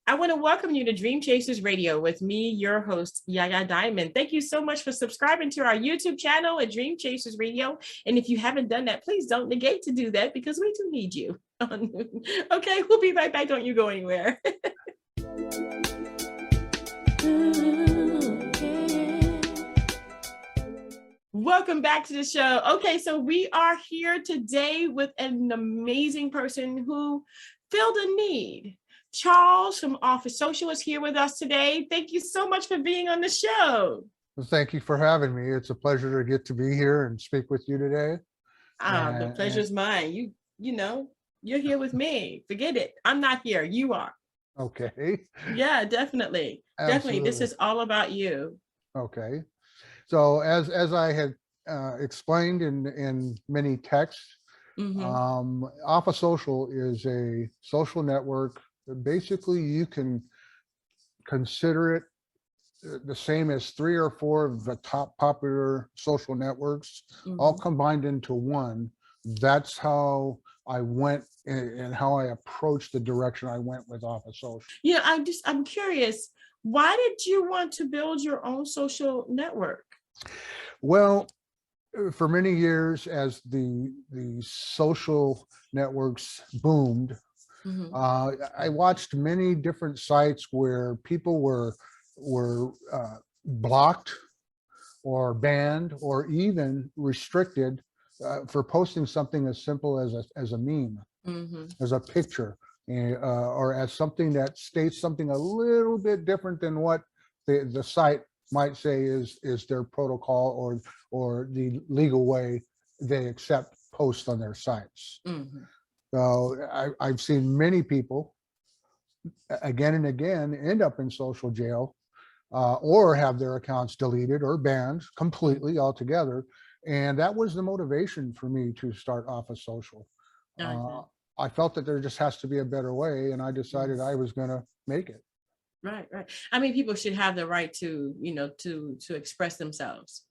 I want to welcome you to Dream Chasers Radio with me, your host, Yaya Diamond. Thank you so much for subscribing to our YouTube channel at Dream Chasers Radio. And if you haven't done that, please don't negate to do that because we do need you. Okay, we'll be right back. Don't you go anywhere. Welcome back to the show. Okay, so we are here today with an amazing person who filled a need. Charles from Office Social is here with us today. Thank you so much for being on the show. Well, thank you for having me. It's a pleasure to get to be here and speak with you today. The pleasure's mine. You're here with me. Forget it. I'm not here. You are. Okay. Yeah, definitely. Absolutely. Definitely. This is all about you. Okay. So as I had explained in many texts, Office Social is a social network. Basically, you can consider it the same as 3 or 4 of the top popular social networks, all combined into one. That's how I went and how I approached the direction I went with Office Social. Yeah, I'm curious, why did you want to build your own social network? Well, for many years, as the social networks boomed, I watched many different sites where people were blocked or banned or even restricted for posting something as simple as a meme, as a picture, or as something that states something a little bit different than what the site might say is their protocol or the legal way they accept posts on their sites. So I've seen many people again and again end up in social jail or have their accounts deleted or banned completely altogether. And that was the motivation for me to start Office Social. I felt that there just has to be a better way, and I decided I was going to make it. Right. I mean, people should have the right to, to express themselves.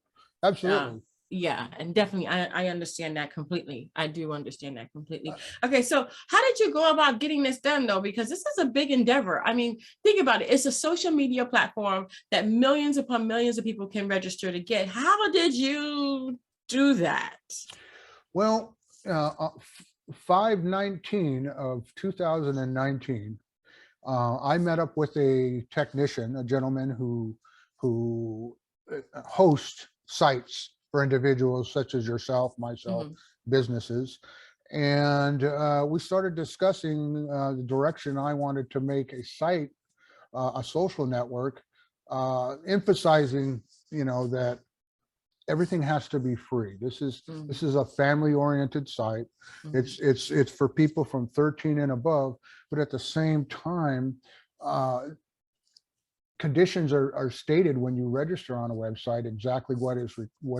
Absolutely. Yeah, and definitely, I understand that completely. I do understand that completely. Okay, so how did you go about getting this done, though? Because this is a big endeavor. I mean, think about it. It's a social media platform that millions upon millions of people can register to get. How did you do that? Well, 5/19 of 2019, I met up with a technician, a gentleman who hosts sites for individuals such as yourself, myself, businesses. And we started discussing the direction I wanted to make a site, a social network, emphasizing, that everything has to be free. This is a family-oriented site. It's for people from 13 and above, but at the same time, conditions are stated when you register on a website, exactly what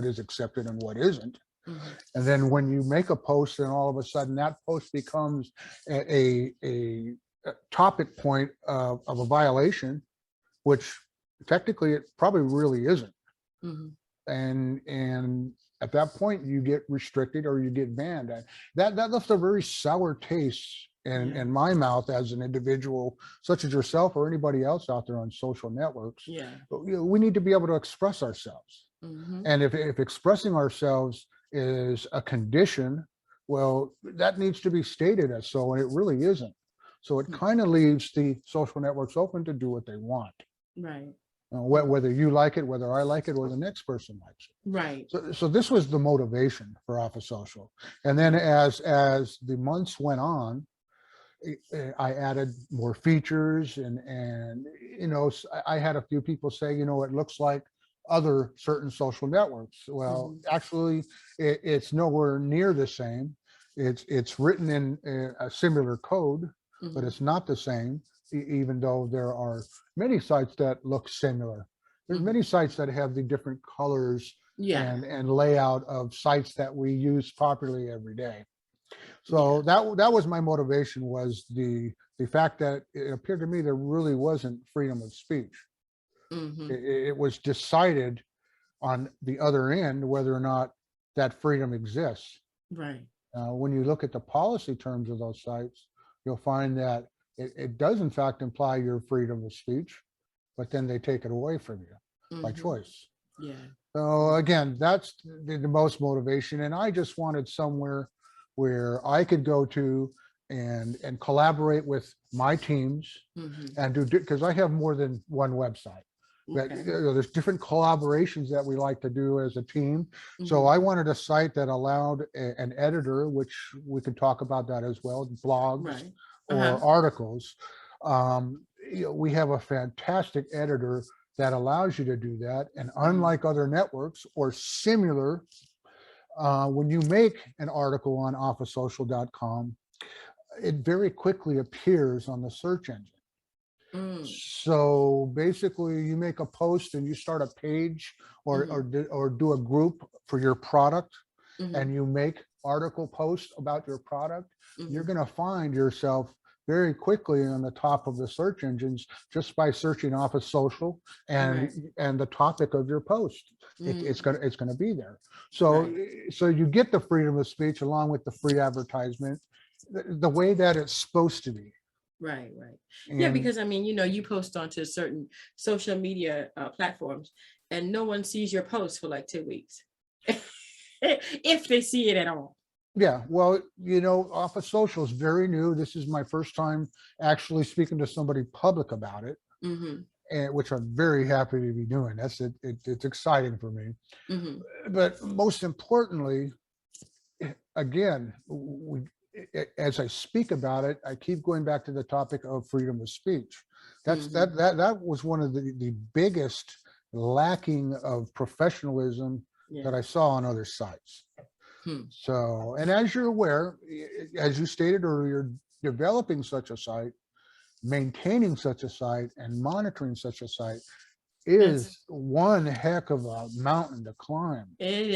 is accepted and what isn't. And then when you make a post, then all of a sudden that post becomes a topic point of a violation, which technically it probably really isn't. And at that point you get restricted or you get banned. That left a very sour taste in my mouth as an individual such as yourself or anybody else out there on social networks. We need to be able to express ourselves. And if expressing ourselves is a condition, well, that needs to be stated as so, and it really isn't. So it kind of leaves the social networks open to do what they want. Right. Whether you like it, whether I like it, or the next person likes it. Right. So this was the motivation for Office Social. And then as the months went on, I added more features and I had a few people say, it looks like other certain social networks. Well, actually, it's nowhere near the same. It's written in a similar code, but it's not the same, even though there are many sites that look similar. There's many sites that have the different colors and layout of sites that we use popularly every day. So that was my motivation, was the fact that it appeared to me there really wasn't freedom of speech. It was decided on the other end whether or not that freedom exists. Right. When you look at the policy terms of those sites, you'll find that it does in fact imply your freedom of speech, but then they take it away from you by choice. Yeah. So again, that's the most motivation. And I just wanted somewhere where I could go to and collaborate with my teams and do, because I have more than one website. That, Okay. there's different collaborations that we like to do as a team. So I wanted a site that allowed an editor, which we could talk about that as well, blogs Right. or articles. We have a fantastic editor that allows you to do that. And unlike other networks or similar, when you make an article on officesocial.com, it very quickly appears on the search engine. So basically you make a post and you start a page or do a group for your product, and you make article posts about your product, you're going to find yourself very quickly on the top of the search engines just by searching Office Social and the topic of your post. It's going to be there. So so you get the freedom of speech along with the free advertisement the way that it's supposed to be. Right. Yeah, because I mean, you post onto certain social media platforms and no one sees your post for like 2 weeks. If they see it at all. Yeah, well, Office Social is very new. This is my first time actually speaking to somebody public about it, and which I'm very happy to be doing. It's exciting for me. But most importantly, again, as I speak about it, I keep going back to the topic of freedom of speech. That was one of the biggest lacking of professionalism that I saw on other sites. So, and as you're aware, as you stated earlier, developing such a site, maintaining such a site, and monitoring such a site is one heck of a mountain to climb. It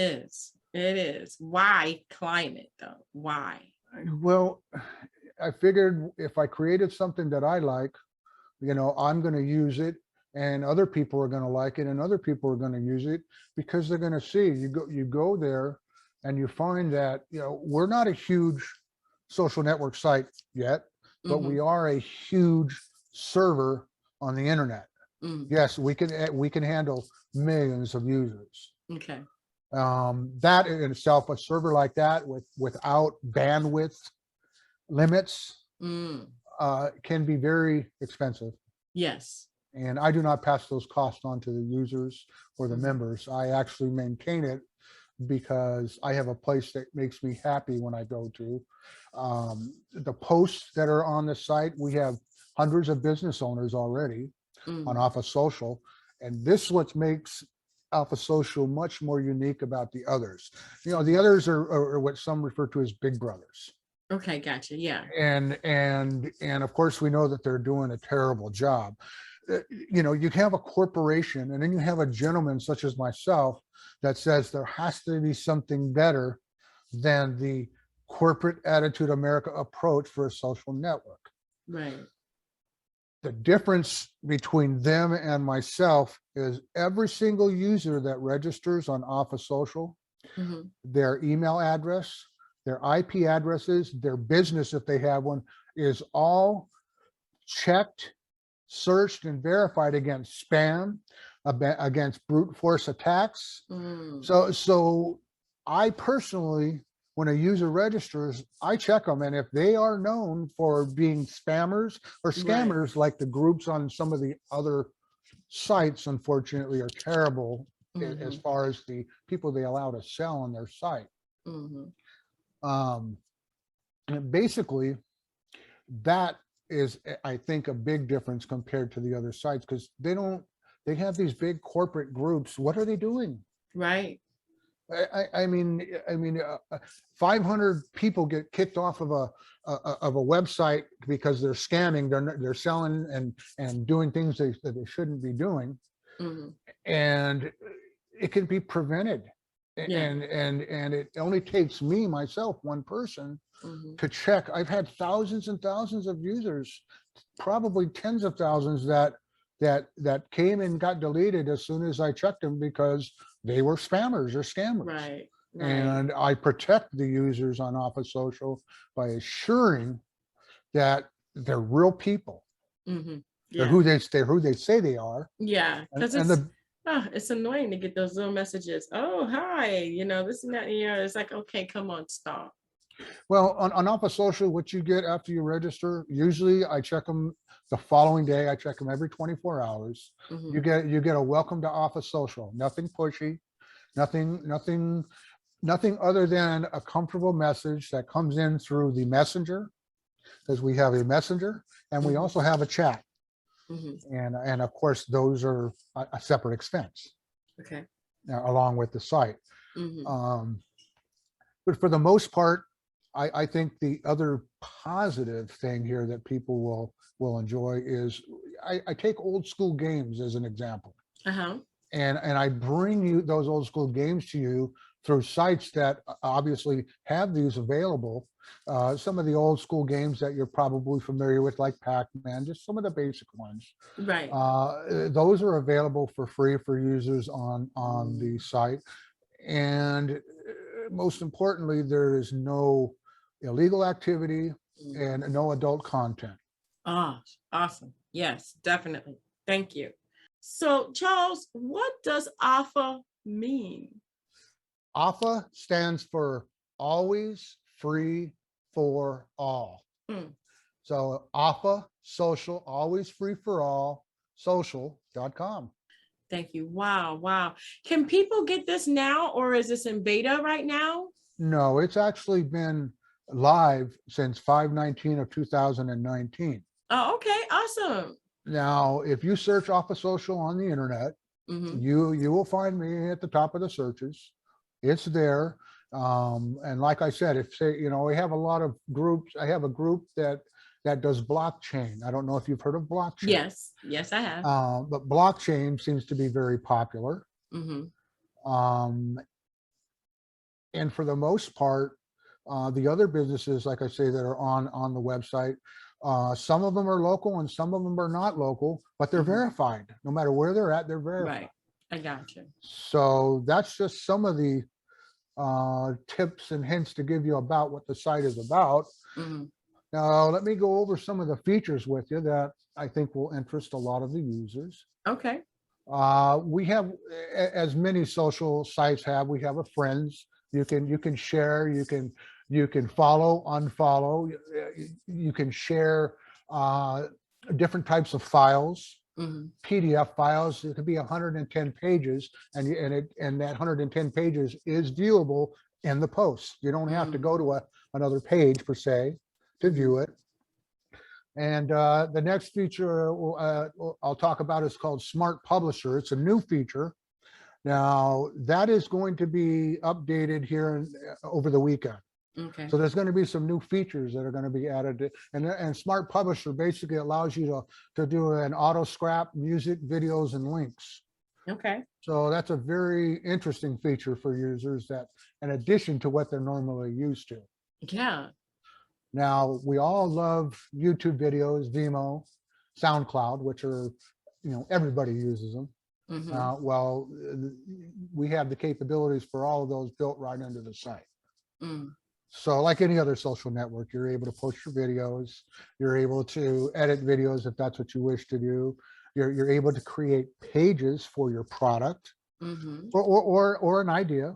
is. Why climb it though? Why? Well, I figured if I created something that I like, I'm going to use it, and other people are going to like it, and other people are going to use it because they're going to see you go there and you find that, we're not a huge social network site yet, but we are a huge server on the internet. Yes, we can handle millions of users. Okay. That in itself, a server like that without bandwidth limits can be very expensive. Yes. And I do not pass those costs on to the users or the members. I actually maintain it because I have a place that makes me happy when I go to. The posts that are on the site, we have hundreds of business owners already on Office Social. And this is what makes Office Social much more unique about the others. The others are what some refer to as big brothers. Okay, gotcha. Yeah. And of course we know that they're doing a terrible job. You have a corporation, and then you have a gentleman such as myself that says there has to be something better than the corporate attitude America approach for a social network. Right. The difference between them and myself is every single user that registers on Office Social, their email address, their IP addresses, their business, if they have one, is all checked, searched, and verified against spam, against brute force attacks. So I personally, when a user registers, I check them, and if they are known for being spammers or scammers, like the groups on some of the other sites, unfortunately, are terrible as far as the people they allow to sell on their site. And basically, that is, I think, a big difference compared to the other sites, because they have these big corporate groups. What are they doing? Right. I mean, 500 people get kicked off of a website because they're scamming. They're selling and doing things that they shouldn't be doing, and it can be prevented. And it only takes me, myself, one person to check. I've had thousands and thousands of users, probably tens of thousands that came and got deleted as soon as I checked them because they were spammers or scammers. Right. And I protect the users on Office Social by assuring that they're real people. Mhm. They're Yeah. who they say they are. Yeah. Because And the it's annoying to get those little messages. Oh, hi, this and that. It's like, okay, come on, stop. Well, on Alpha Social, what you get after you register, usually I check them the following day. I check them every 24 hours. Hmm. You get a welcome to Alpha Social. Nothing pushy, nothing other than a comfortable message that comes in through the messenger, because we have a messenger and we Hmm. also have a chat. Hmm. And of course, those are a separate expense Okay. along with the site. Hmm. Um, but for the most part, I think the other positive thing here that people will enjoy is I take old school games as an example, Uh-huh. and I bring you those old school games to you through sites that obviously have these available. Some of the old school games that you're probably familiar with, like Pac-Man, just some of the basic ones. Right. Those are available for free for users on the Mm. site. And most importantly, there is no illegal activity Mm. and no adult content. Ah, awesome. Yes, definitely. Thank you. So, Charles, what does alpha mean? AFA stands for always free for all. Mm. So AFA social, always free for all, social.com. Thank you. Wow. Wow. Can people get this now, or is this in beta right now? No, it's actually been live since 5/19 of 2019. Oh, okay. Awesome. Now, if you search AFA social on the internet, Hmm. you will find me at the top of the searches. It's there. And like I said, if say, we have a lot of groups. I have a group that does blockchain. I don't know if you've heard of blockchain, Yes. Yes, I have. but blockchain seems to be very popular. Hmm. Um, and for the most part, the other businesses, like I say, that are on the website, some of them are local and some of them are not local, but they're Hmm. verified. No matter where they're at, they're verified. Right. I got you. So that's just some of the tips and hints to give you about what the site is about. Hmm. Now, let me go over some of the features with you that I think will interest a lot of the users. Okay. We have, as many social sites have, we have a friends. You can share, you can follow, unfollow. You can share different types of files, Hmm. PDF files. It could be 110 pages, and that 110 pages is viewable in the post. You don't have to Hmm. go to another page per se to Hmm. view it. And the next feature I'll talk about is called Smart Publisher. It's a new feature. Now that is going to be updated here over the weekend. Okay. So there's going to be some new features that are going to be added. And Smart Publisher basically allows you to do an auto scrap music, videos, and links. Okay. So that's a very interesting feature for users, that in addition to what they're normally used to. Yeah. Now, we all love YouTube videos, Vimeo, SoundCloud, which are, everybody uses them. Hmm. Well, we have the capabilities for all of those built right into the site. Mm. So like any other social network, you're able to post your videos, you're able to edit videos if that's what you wish to do. You're able to create pages for your product Hmm. or an idea.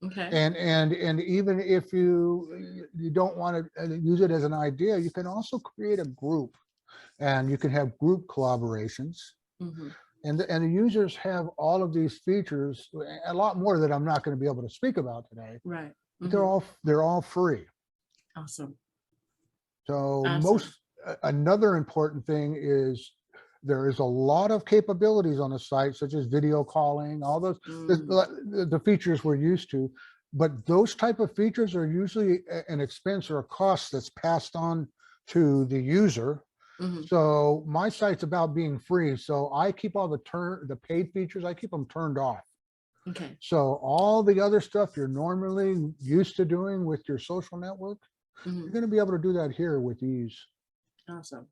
Okay. And even if you don't want to use it as an idea, you can also create a group, and you can have group collaborations. Hmm. And the users have all of these features, a lot more that I'm not going to be able to speak about today, Right. but Hmm. they're all free. Awesome. So Awesome. another important thing is there is a lot of capabilities on the site, such as video calling, all those Mm. the features we're used to. But those type of features are usually an expense or a cost that's passed on to the user. Hmm. So my site's about being free. So I keep all the paid features, I keep them turned off. Okay. So all the other stuff you're normally used to doing with your social network, you're Hmm. going to be able to do that here with ease. Awesome.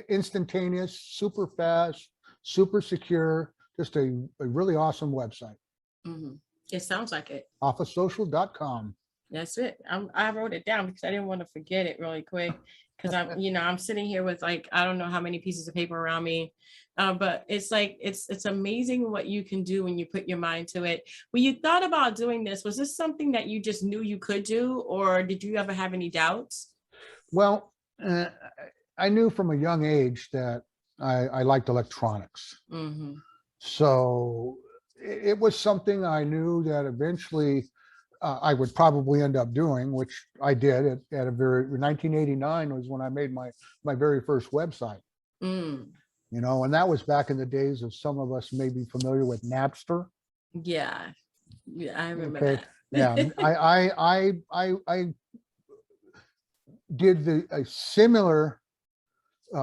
Instantaneous, super fast, super secure, just a really awesome website. Hmm. It sounds like it. Officesocial.com. That's it. I wrote it down because I didn't want to forget it really quick. because I'm sitting here with like, I don't know how many pieces of paper around me. But it's like, it's amazing what you can do when you put your mind to it. When you thought about doing this, was this something that you just knew you could do, or did you ever have any doubts? Well, I knew from a young age that I liked electronics. Hmm. So it was something I knew that eventually I would probably end up doing, which I did at a very 1989 was when I made my very first website. Mm, And that was back in the days of some of us may be familiar with Napster. yeah, yeah, I remember Okay. Yeah. I did a similar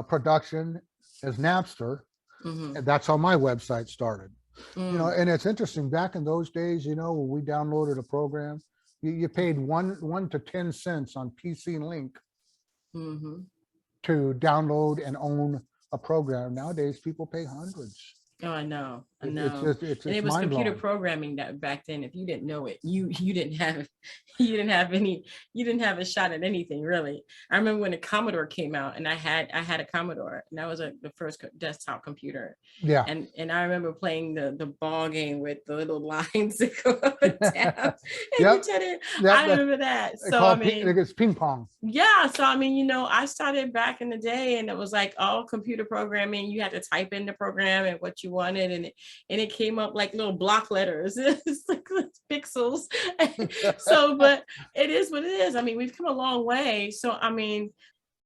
production as Napster, hmm. and that's how my website started. Mm, And it's interesting, back in those days, when we downloaded a program, you paid one to 10 cents on PC Link hmm. to download and own a program. Nowadays, people pay hundreds. Oh, I know, I It's know. just it's And it's it was mind computer blowing. programming that back then. If you didn't know it, you didn't have you didn't have any you didn't have a shot at anything really. I remember when the Commodore came out, and I had a Commodore, and that was the first desktop computer. Yeah. And I remember playing the ball game with the little lines that go up and down, and you Yep. tell it. Yep. I remember that. They So call I it mean, it's ping pong. yeah, so I mean, I started back in the day, and it was like all computer programming. You had to type in the program and what you wanted, and it came up like little block letters. It's like pixels. So, but it is what it is. I mean, we've come a long way. So I mean,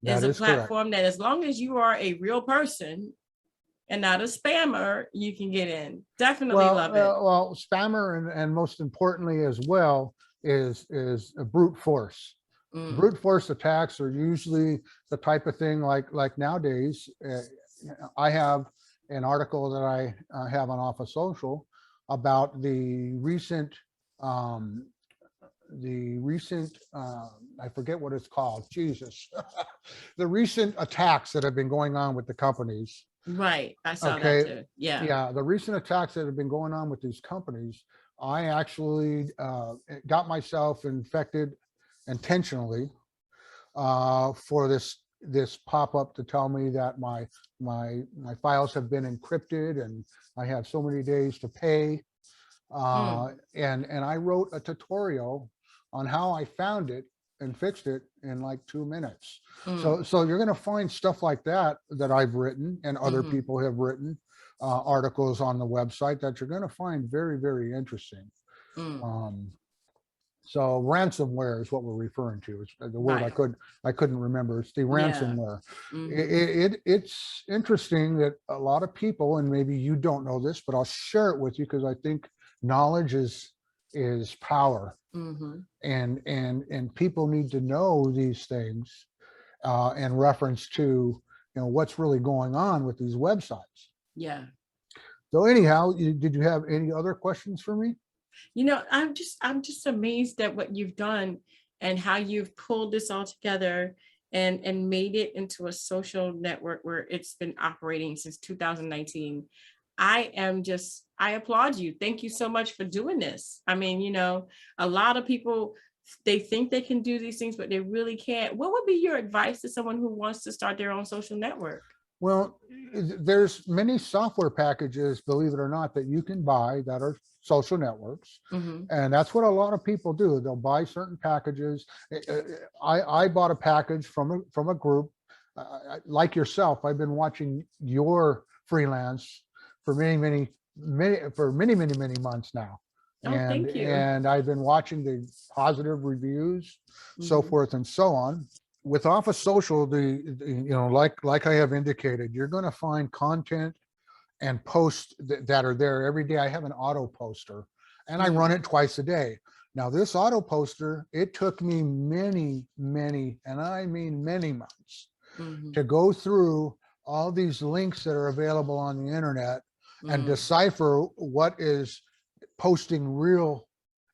it's That a is correct. platform that as long as you are a real person and not a spammer, you can get in. Definitely Well, love it. spammer and most importantly as well is a brute force. Mm, Brute force attacks are usually the type of thing like nowadays. I have an article that I have on Office Social about um, the recent I forget what it's called. Jesus, the recent attacks that have been going on with the companies. right. I saw that Okay. too. Yeah. Yeah, the recent attacks that have been going on with these companies, I actually got myself infected intentionally for this pop-up to tell me that my files have been encrypted and I have so many days to pay. Mm, And I wrote a tutorial on how I found it and fixed it in like 2 minutes. mm, So you're going to find stuff like that I've written and other hmm. people have written articles on the website that you're going to find very, very interesting. Mm, Um, so ransomware is what we're referring to. It's the word right. I couldn't remember. It's the Yeah. ransomware. Hmm. It's interesting that a lot of people, and maybe you don't know this, but I'll share it with you because I think knowledge is power, Hmm. and people need to know these things in reference to what's really going on with these websites. Yeah. So anyhow, did you have any other questions for me? I'm just amazed at what you've done and how you've pulled this all together and made it into a social network where it's been operating since 2019. I applaud you. Thank you so much for doing this. I mean, a lot of people, they think they can do these things, but they really can't. What would be your advice to someone who wants to start their own social network? Well, there's many software packages, believe it or not, that you can buy that are social networks. Hmm. And that's what a lot of people do. They'll buy certain packages. I bought a package from a group like yourself. I've been watching your freelance for many months now. Oh, thank you. And I've been watching the positive reviews, so Hmm. forth and so on. With Office Social, like I have indicated, you're going to find content and posts that are there every day. I have an auto poster and I run Hmm. it twice a day. Now, this auto poster, it took me many, and I mean many months Hmm. to go through all these links that are available on the internet and Hmm. decipher what is posting real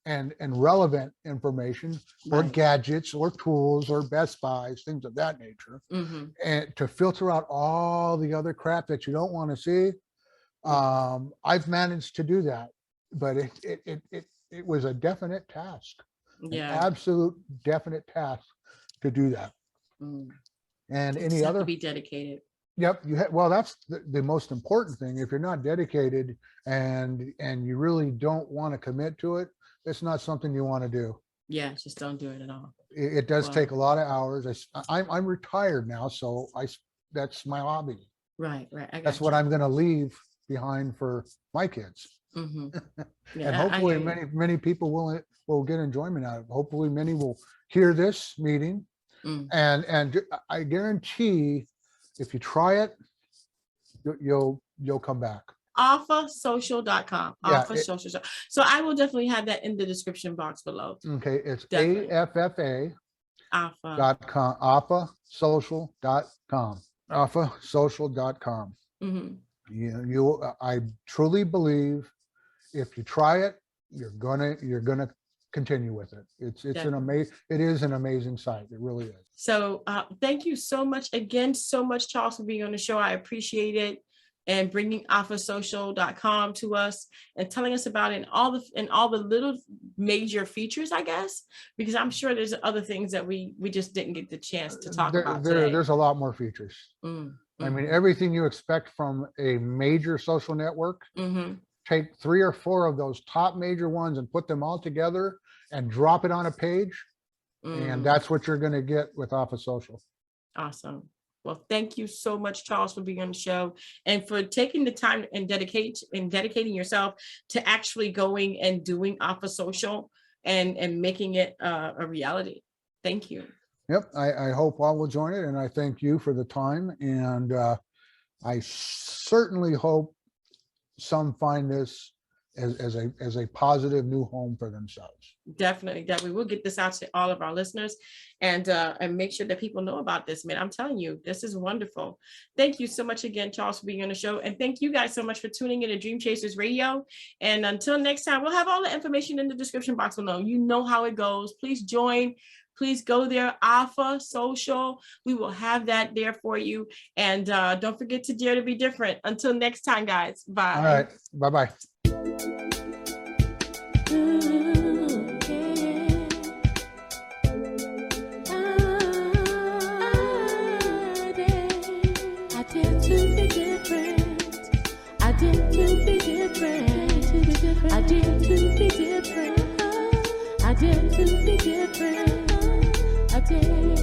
and relevant information or Right. gadgets or tools or Best Buys, things of that nature, Hmm. and to filter out all the other crap that you don't want to see. Yeah. I've managed to do that, but it was a definite task, an Yeah. absolute definite task to do that. Mm. And You any just have other, to be dedicated. yep, well, that's the most important thing. If you're not dedicated and you really don't want to commit to it, it's not something you want to do. Yeah, just don't do it at all. It does Wow. take a lot of hours. I'm retired now, so that's my hobby. Right. I That's got what you. I'm going to leave behind for my kids. Mhm. And Yeah, I hopefully hear you. many people will get enjoyment out of it. Hopefully many will hear this meeting, Mm. and I guarantee if you try it, you'll come back. AFASocial.com. Yeah, Alpha Social. So I will definitely have that in the description box below. okay, it's Definitely. AFFA.com, Alpha. AFASocial.com, AFASocial.com. I truly believe if you try it, you're gonna continue with it. It is an amazing site. It really is. So thank you so much again, so much, Charles, for being on the show. I appreciate it, and bringing AFASocial.com to us and telling us about it and all the little major features, I guess, because I'm sure there's other things that we just didn't get the chance to talk about today. There's a lot more features. I mean, everything you expect from a major social network, take 3 or 4 of those top major ones and put them all together and drop it on a page. And that's what you're going to get with AFASocial. Awesome. Well, thank you so much, Charles, for being on the show and for taking the time and dedicating yourself to actually going and doing AFASocial and making it a reality. Thank you. Yep. I hope all will join it. And I thank you for the time. And I certainly hope some find this as a positive new home for themselves. Definitely. We'll get this out to all of our listeners and make sure that people know about this, man. I'm telling you, this is wonderful. Thank you so much again, Charles, for being on the show. And thank you guys so much for tuning in to Dream Chasers Radio. And until next time, we'll have all the information in the description box below. You know how it goes. Please join. Please go there, AFASocial. We will have that there for you. And don't forget to dare to be different. Until next time, guys. Bye. All right. Bye-bye. I dare to be different. I dare.